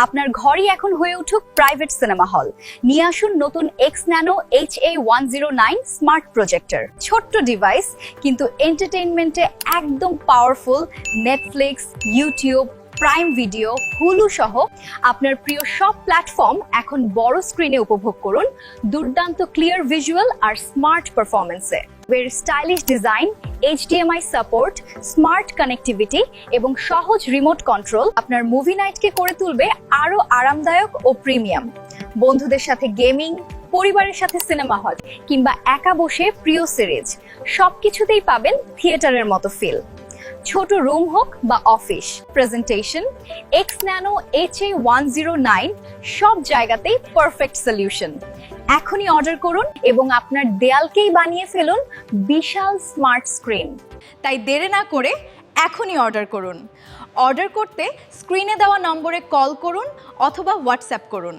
আপনার ঘরই এখন হয়ে উঠুক প্রাইভেট সিনেমা হল। নিয়ে আসুন নতুন x nano HA109 smart projector. ছোট্ট ডিভাইস কিন্তু এন্টারটেইনমেন্টে একদম powerful. Netflix, YouTube, prime video, Hulu সহ আপনার প্রিয় সব প্ল্যাটফর্ম এখন বড় স্ক্রিনে উপভোগ করুন দুর্দান্ত ক্লিয়ার ভিজুয়াল আর স্মার্ট পারফরমেন্সে। এর stylish design, HDMI support, smart connectivity এবং সহজ রিমোট কন্ট্রোল আপনার মুভি নাইটকে করে তুলবে আরো আরামদায়ক ও প্রিমিয়াম। বন্ধুদের সাথে গেমিং, পরিবারের সাথে সিনেমা হল কিংবা একা বসে প্রিয় সিরিজ সবকিছুতেই পাবেন থিয়েটারের মতো ফিল। ছোট রুম হোক বা office, presentation, x nano HA109 সব জায়গাতেই পারফেক্ট সলিউশন। এখনই অর্ডার করুন এবং আপনার দেয়ালকেই বানিয়ে ফেলুন বিশাল স্মার্ট স্ক্রিন। তাই দেরি না করে এখনই অর্ডার করুন। অর্ডার করতে স্ক্রিনে দেওয়া নম্বরে কল করুন অথবা হোয়াটসঅ্যাপ করুন।